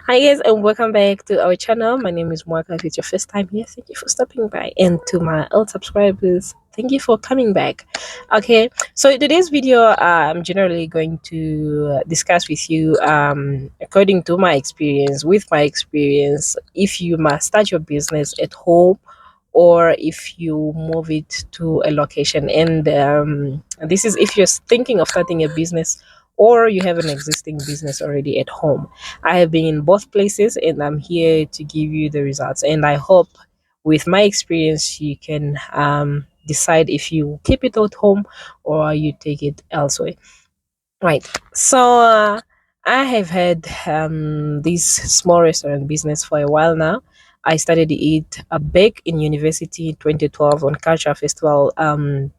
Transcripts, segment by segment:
Hi guys, and welcome back to our channel. My name is Mwaka. If it's your first time here, thank you for stopping by, and to my old subscribers, thank you for coming back. Okay, so in today's video, I'm generally going to discuss with you, according to my experience, if you must start your business at home or if you move it to a location. And this is if you're thinking of starting a business or you have an existing business already at home. I have been in both places and I'm here to give you the results. And I hope with my experience, you can decide if you keep it at home or you take it elsewhere. Right. So I have had this small restaurant business for a while now. I started it back in university 2012 on culture festival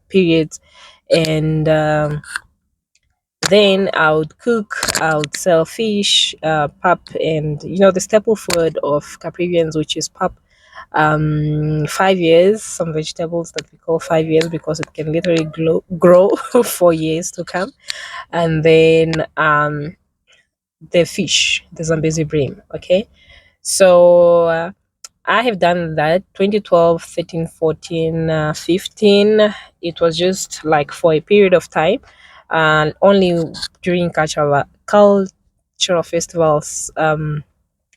periods, and then I would cook, I would sell fish, pap, and the staple food of Caprivians, which is pap. 5 years, some vegetables that we call 5 years because it can literally grow for years to come. And then the fish, the Zambezi bream. Okay, so I have done that 2012, 13, 14, 15. It was just like for a period of time, and only during cultural festivals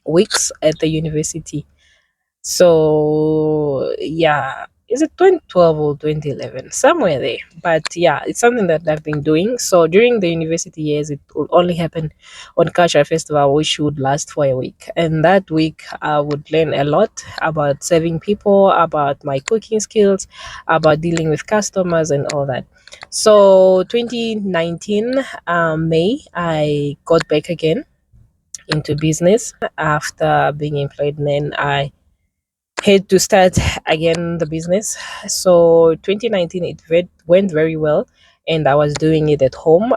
weeks at the university. So yeah, is it 2012 or 2011? Somewhere there. But yeah, it's something that I've been doing. So during the university years, it would only happen on cultural festival, which would last for a week. And that week, I would learn a lot about serving people, about my cooking skills, about dealing with customers, and all that. So 2019 May, I got back again into business after being employed. And then I had to start again the business. So 2019 went very well, and I was doing it at home.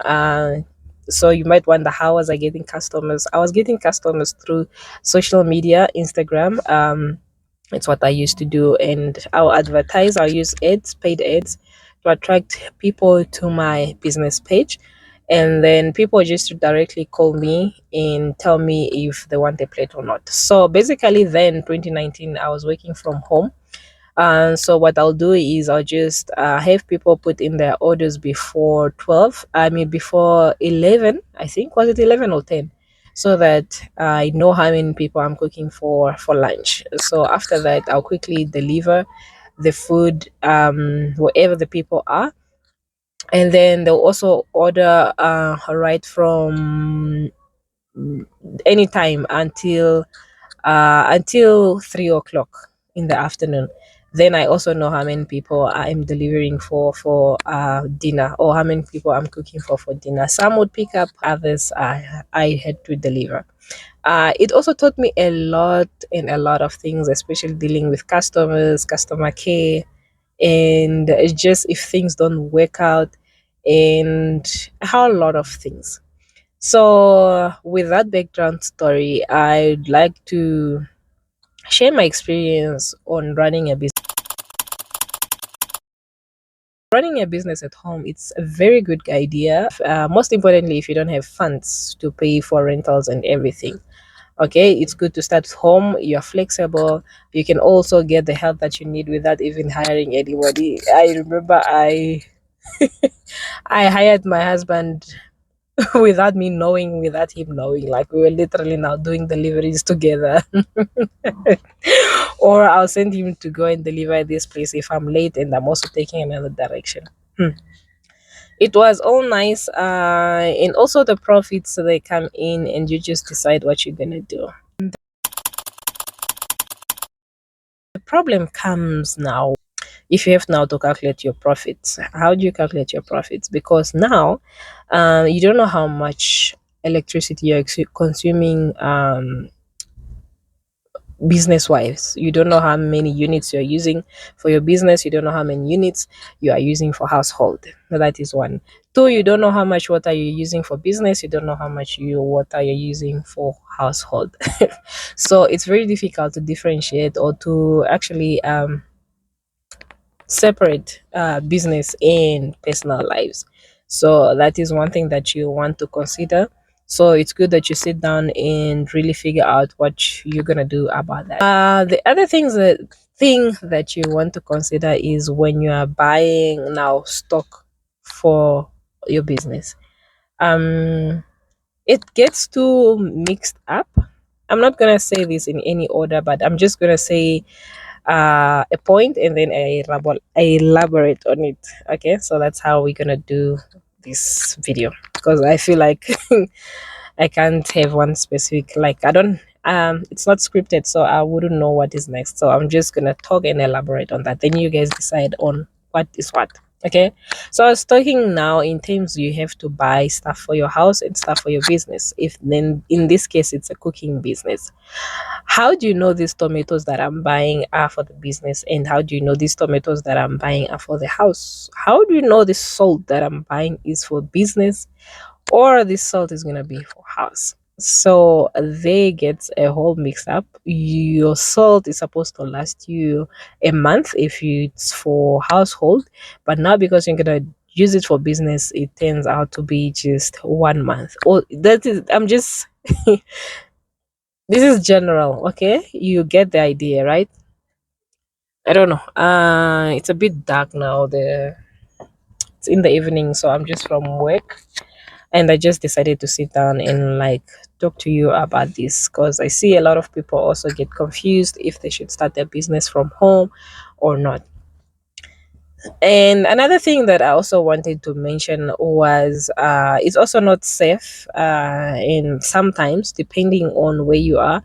So you might wonder, how was I getting customers? I was getting customers through social media, Instagram. It's what I used to do, and I'll advertise. I'll use ads, paid ads, to attract people to my business page, and then people just directly call me and tell me if they want a plate or not. So basically, then 2019, I was working from home. And so what I'll do is I'll just have people put in their orders before 12. I mean, before 11, I think. Was it 11 or 10? So that I know how many people I'm cooking for lunch. So after that, I'll quickly deliver the food wherever the people are, and then they'll also order right from anytime until 3 o'clock in the afternoon. Then I also know how many people I'm delivering for dinner, or how many people I'm cooking for dinner. Some would pick up, others I had to deliver. It also taught me a lot and a lot of things, especially dealing with customers, customer care, and just if things don't work out, and how a lot of things. So, with that background story, I'd like to share my experience on running a business. Running a business at home, it's a very good idea. Most importantly, if you don't have funds to pay for rentals and everything. Okay, it's good to start home. You're flexible. You can also get the help that you need without even hiring anybody. I remember I hired my husband without me knowing, without him knowing. Like, we were literally now doing deliveries together. Or I'll send him to go and deliver this place if I'm late and I'm also taking another direction. It was all nice, and also the profits, they come in and you just decide what you're gonna do. The problem comes now if you have now to calculate your profits. How do you calculate your profits? Because now you don't know how much electricity you're consuming, business wise. You don't know how many units you're using for your business. You don't know how many units you are using for household. That is one. Two, you don't know how much water you're using for business. You don't know how much water you're using for household. So it's very difficult to differentiate, or to actually separate business and personal lives. So that is one thing that you want to consider. So it's good that you sit down and really figure out what you're gonna do about that. The other thing that you want to consider is when you are buying now stock for your business. Um, it gets too mixed up. I'm not gonna say this in any order, but I'm just gonna say a point and then I elaborate on it. Okay, so that's how we're gonna do this video because I feel like I can't have one specific, like I don't it's not scripted, so I wouldn't know what is next. So I'm just gonna talk and elaborate on that. Then you guys decide on what is what. Okay. So I was talking now in terms you have to buy stuff for your house and stuff for your business. If then in this case it's a cooking business. How do you know these tomatoes that I'm buying are for the business? And how do you know these tomatoes that I'm buying are for the house? How do you know the salt that I'm buying is for business or this salt is gonna be for house? So they get a whole mix up. Your salt is supposed to last you a month if it's for household, but now because you're gonna use it for business, it turns out to be just 1 month. Or that is, I'm just this is general, okay? You get the idea, right? I don't know. It's a bit dark now. It's in the evening, so I'm just from work and I just decided to sit down and like talk to you about this because I see a lot of people also get confused if they should start their business from home or not. And another thing that I also wanted to mention was it's also not safe, and sometimes depending on where you are,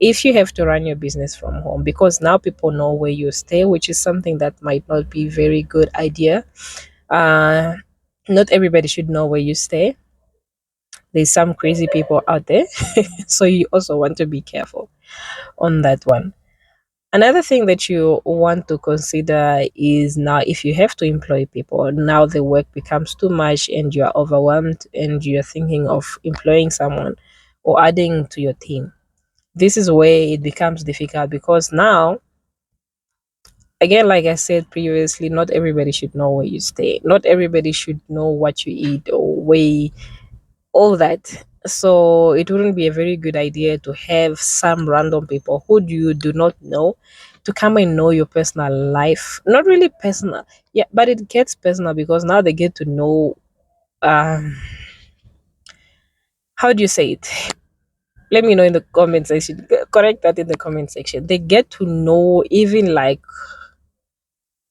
if you have to run your business from home, because now people know where you stay, which is something that might not be very good idea. uh Not everybody should know where you stay. There's some crazy people out there. So you also want to be careful on that one. Another thing that you want to consider is now if you have to employ people, now the work becomes too much and you are overwhelmed and you're thinking of employing someone or adding to your team. This is where it becomes difficult because now, again, like I said previously, not everybody should know where you stay. Not everybody should know what you eat or where all that. So it wouldn't be a very good idea to have some random people who you do not know to come and know your personal life. Not really personal, yeah, but it gets personal because now they get to know. Um, how do you say it? Let me know in the comment section. Correct that in the comment section. They get to know even like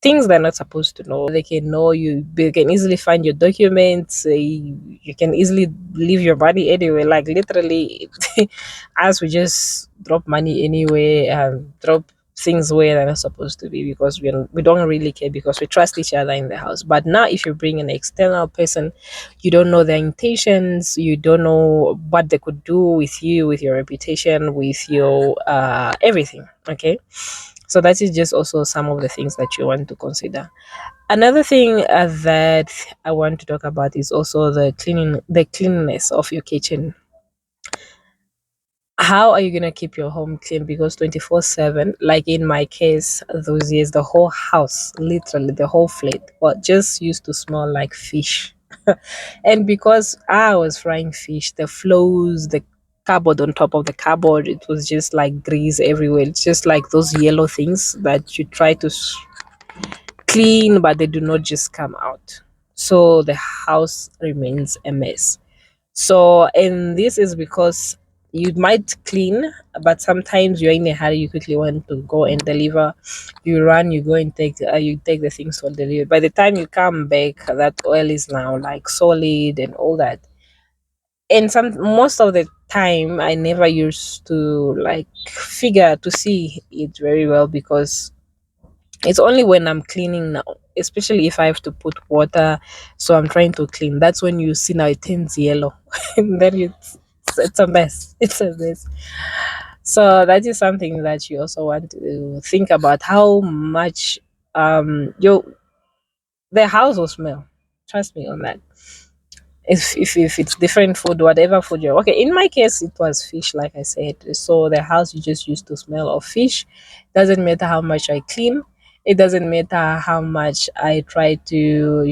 things they're not supposed to know. They can know you. They can easily find your documents. You can easily leave your money anywhere. Like literally, as we just drop money anywhere and drop things where they're not supposed to be because we don't really care because we trust each other in the house. But now, if you bring an external person, you don't know their intentions. You don't know what they could do with you, with your reputation, with your everything. Okay, so that is just also some of the things that you want to consider. Another thing that I want to talk about is also the cleanliness of your kitchen. How are you going to keep your home clean? Because 24/7, like in my case those years, the whole house, literally the whole flat, well, just used to smell like fish. And because I was frying fish, the flows, the cupboard on top of the cupboard, it was just like grease everywhere. It's just like those yellow things that you try to clean but they do not just come out, so the house remains a mess. So, and this is because you might clean, but sometimes you're in a hurry, you quickly want to go and deliver. You run, you go and you take the things for delivery. By the time you come back, that oil is now like solid and all that. And some most of the time I never used to like figure to see it very well because it's only when I'm cleaning now, especially if I have to put water. So I'm trying to clean. That's when you see now it turns yellow. And then it's a mess. It's a mess. So that is something that you also want to think about how much your the house will smell. Trust me on that. If it's different food, whatever food you're okay. In my case, it was fish, like I said. So the house you just used to smell of fish. Doesn't matter how much I clean. It doesn't matter how much I try to,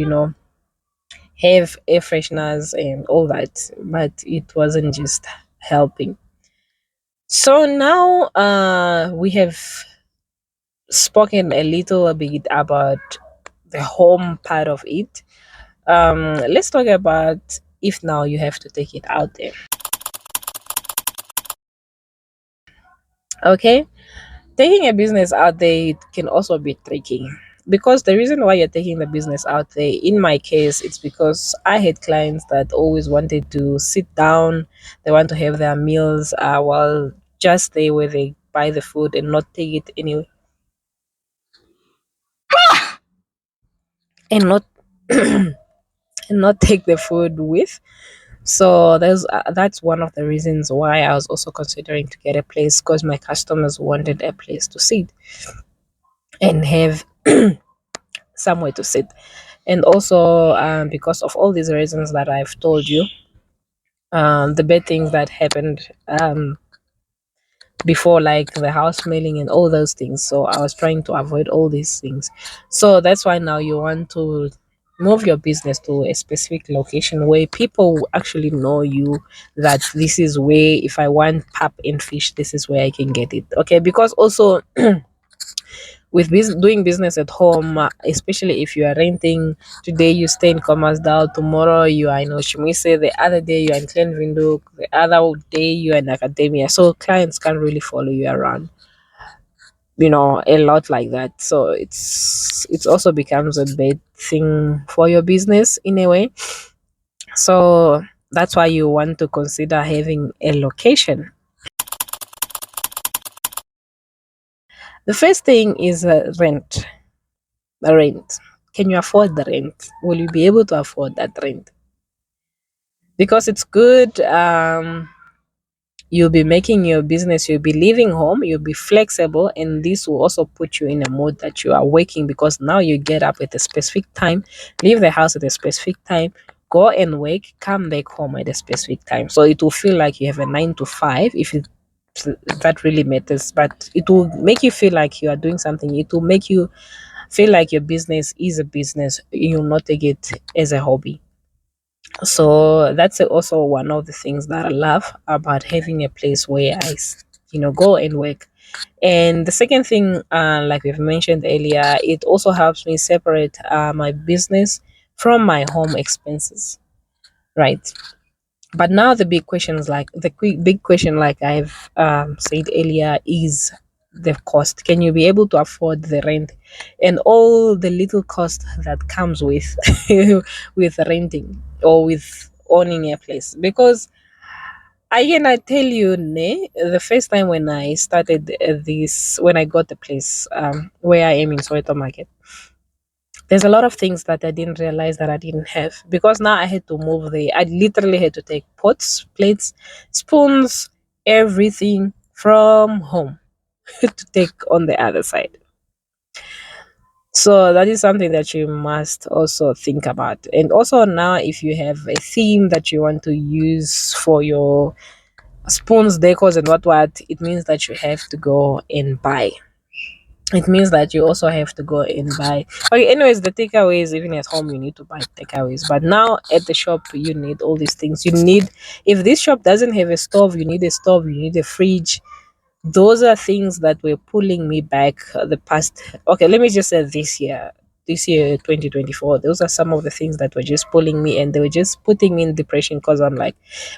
have air fresheners and all that, but it wasn't just helping. So now we have spoken a little bit about the home part of it. Let's talk about if now you have to take it out there. Okay, taking a business out there it can also be tricky, because the reason why you're taking the business out there, in my case, it's because I had clients that always wanted to sit down, they want to have their meals while just there where they buy the food and not take it anywhere, and not and not take the food with. So that's one of the reasons why I was also considering to get a place, because my customers wanted a place to sit and have somewhere to sit. And also, because of all these reasons that I've told you, the bad things that happened before, like the house mailing and all those things. So I was trying to avoid all these things. So that's why now you want to move your business to a specific location where people will actually know you, that this is where, if I want pap and fish, this is where I can get it. Okay, because also with doing business at home, especially if you are renting, today you stay in Commersdal, tomorrow you are in Oshimise, the other day you are in Glenvinduk, the other day you are in Academia. So clients can't really follow you around, a lot like that. So it's also becomes a bad thing for your business in a way. So that's why you want to consider having a location. The first thing is rent. The rent. Can you afford the rent? Will you be able to afford that rent? Because it's good. You'll be making your business, you'll be leaving home, you'll be flexible, and this will also put you in a mode that you are working, because now you get up at a specific time, leave the house at a specific time, go and work, come back home at a specific time. So it will feel like you have a 9 to 5, if it that really matters, but it will make you feel like you are doing something. It will make you feel like your business is a business. You'll not take it as a hobby. So that's also one of the things that I love about having a place where go and work. And the second thing, like we've mentioned earlier, it also helps me separate my business from my home expenses, right? But now the big questions, like the big question, like I've said earlier, is the cost. Can you be able to afford the rent and all the little cost that comes with with renting or with owning a place? Because again, I tell you, ne, the first time when I started this, when I got the place where I am in Soweto Market, there's a lot of things that I didn't realize that I didn't have, because now I had to move there. I literally had to take pots, plates, spoons, everything from home to take on the other side. So that is something that you must also think about. And also now, if you have a theme that you want to use for your spoons, decors, and what, it means that you have to go and buy. It means that you also have to go and buy. Okay, anyways, the takeaways, even at home, you need to buy takeaways. But now at the shop, you need all these things. You need, if this shop doesn't have a stove, you need a stove, you need a fridge. Those are things that were pulling me back the past. Okay, let me just say this year 2024, those are some of the things that were just pulling me, and they were just putting me in depression, because I'm like,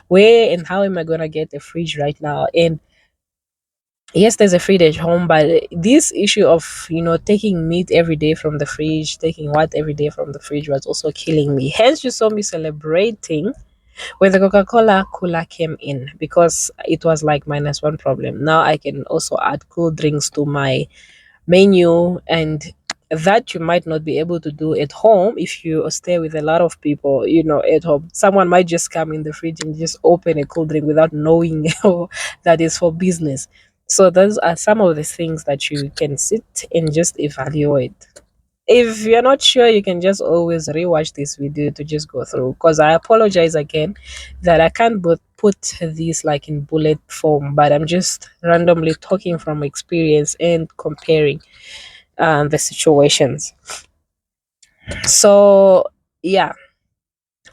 where and how am I gonna get a fridge right now? And yes, there's a fridge at home, but this issue of taking meat every day from the fridge, taking what every day from the fridge, was also killing me. Hence you saw me celebrating when the Coca-Cola cooler came in, because it was like -1 problem. Now I can also add cool drinks to my menu, and that you might not be able to do at home if you stay with a lot of people. At home, someone might just come in the fridge and just open a cool drink without knowing that is for business. So those are some of the things that you can sit and just evaluate. If you're not sure, you can just always rewatch this video to just go through, because I apologize again that I can't put this like in bullet form, but I'm just randomly talking from experience and comparing the situations. So yeah,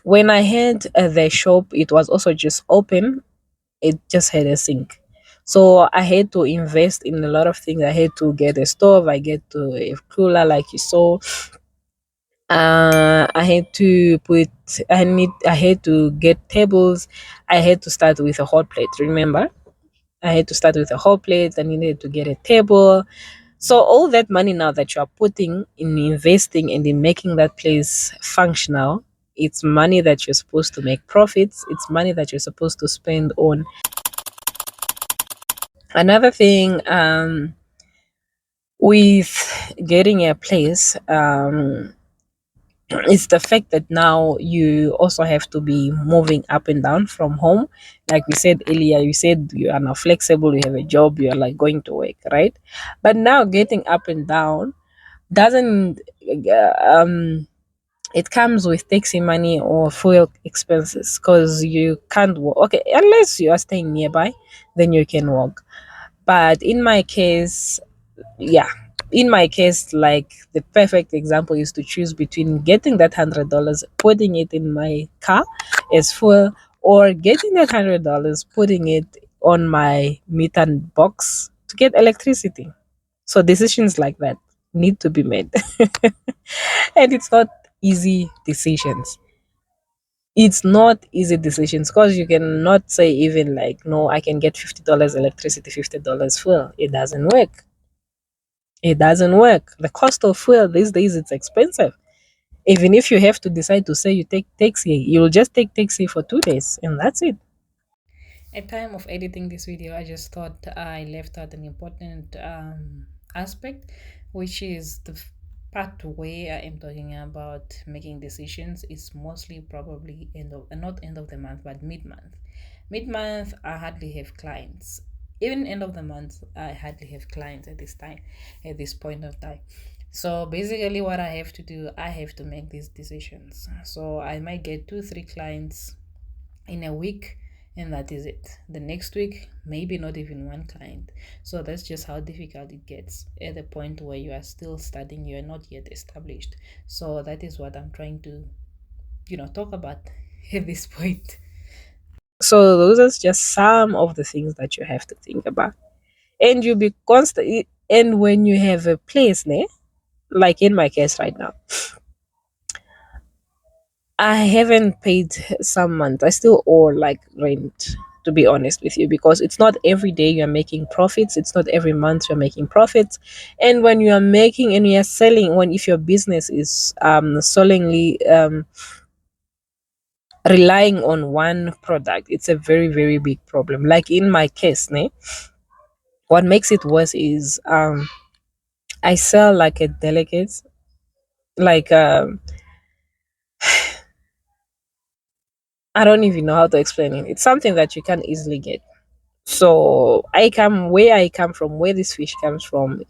When I had the shop, it was also just open. It just had a sink. So I had to invest in a lot of things. I had to get a stove, I get to a cooler like you saw. I had to put I had to get tables. I had to start with a hot plate, remember? I had to start with a hot plate. I needed to get a table. So all that money now that you are putting in investing and in making that place functional, it's money that you're supposed to make profits. It's money that you're supposed to spend on another thing. With getting a place, it's the fact that now you also have to be moving up and down from home. Like we said earlier, you said you are now flexible, you have a job, you are like going to work, right? But now getting up and down doesn't it comes with taxi money or fuel expenses, because you can't walk. Okay, unless you are staying nearby, then you can walk. But in my case, yeah, in my case, like the perfect example is to choose between getting that $100, putting it in my car as fuel, or getting that $100, putting it on my meter box to get electricity. So decisions like that need to be made. And it's not easy decisions. It's not easy decisions, because you cannot say even like, no, I can get $50 electricity, $50 fuel. It doesn't work. It doesn't work. The cost of fuel these days, it's expensive. Even if you have to decide to say you take taxi, you'll just take taxi for 2 days and that's it. At time of editing this video, I just thought I left out an important aspect, which is the part where I am talking about making decisions. Is mostly probably end of not end of the month, but mid-month. Mid-month, I hardly have clients. Even end of the month, I hardly have clients at this time, at this point of time. So basically, what I have to do, I have to make these decisions. So I might get 2 3 clients in a week, and that is it. The next week, maybe not even one client. So that's just how difficult it gets at the point where you are still studying, you are not yet established. So that is what I'm trying to talk about at this point. So those are just some of the things that you have to think about, and you'll be constant. And when you have a place, like in my case right now, I haven't paid some months. I still owe like rent, to be honest with you, because it's not every day you're making profits. It's not every month you're making profits. And when you are making and you're selling, when if your business is solely relying on one product, it's a very, very big problem. Like in my case, what makes it worse is I sell like a delicate, like I don't even know how to explain it. It's something that you can easily get. So I come from, where this fish comes from,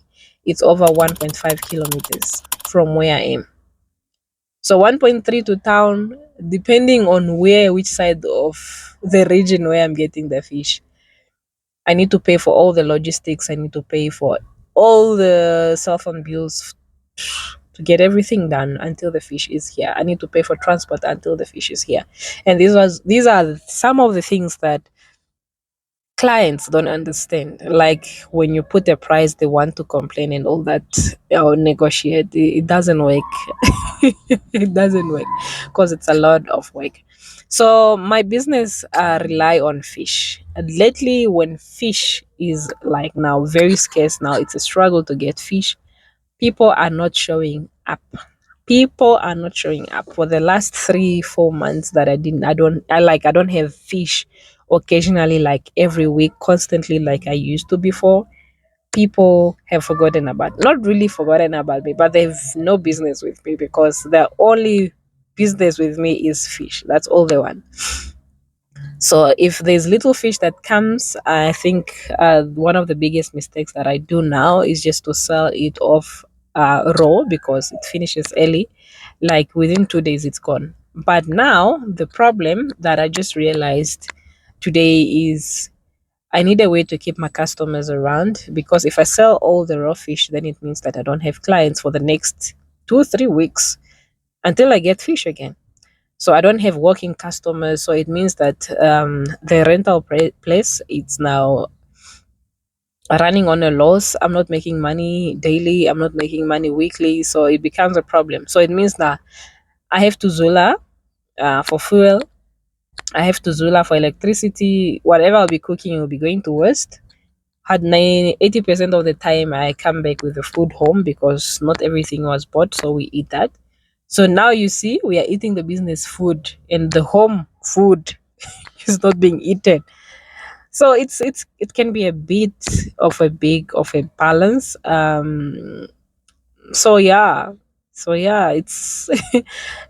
it's over 1.5 kilometers from where I am. So 1.3 to town, depending on which side of the region where I'm getting the fish. I need to pay for all the logistics. I need to pay for all the cell phone bills to get everything done until the fish is here. I need to pay for transport until the fish is here. And these are some of the things that clients don't understand. Like when you put a price, they want to complain and all that, or negotiate. It doesn't work. It doesn't work because it's a lot of work. So my business rely on fish. And lately, when fish is like now very scarce, now it's a struggle to get fish. People are not showing up. People are not showing up for the last 3 4 months that I don't have fish occasionally, like every week, constantly, like I used to before. People have forgotten about, not really forgotten about me, but they've no business with me, because the only business with me is fish. That's all they want. So if there's little fish that comes, I think one of the biggest mistakes that I do now is just to sell it off raw, because it finishes early. Like within 2 days, it's gone. But now the problem that I just realized today is I need a way to keep my customers around, because if I sell all the raw fish, then it means that I don't have clients for the next 2 3 weeks until I get fish again. So I don't have walking customers. So it means that the rental place, it's now running on a loss. I'm not making money daily. I'm not making money weekly. So it becomes a problem. So it means that I have to Zula for fuel. I have to Zula for electricity. Whatever I'll be cooking will be going to waste. Had 80% of the time I come back with the food home because not everything was bought, so we eat that. So now you see we are eating the business food and the home food is not being eaten. So it can be a bit of a big of a balance. So yeah. So yeah, it's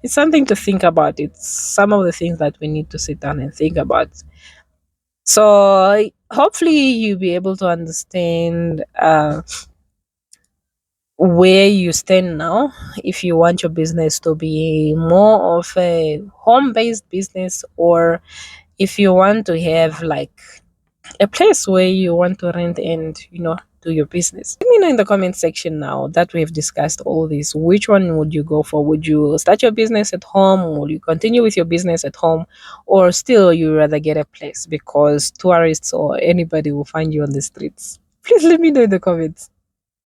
it's something to think about. It's some of the things that we need to sit down and think about. So hopefully you'll be able to understand where you stand now. If you want your business to be more of a home-based business, or if you want to have like a place where you want to rent and do your business. Let me know in the comment section now that we have discussed all this. Which one would you go for? Would you start your business at home? Will you continue with your business at home? Or still you rather get a place because tourists or anybody will find you on the streets? Please let me know in the comments.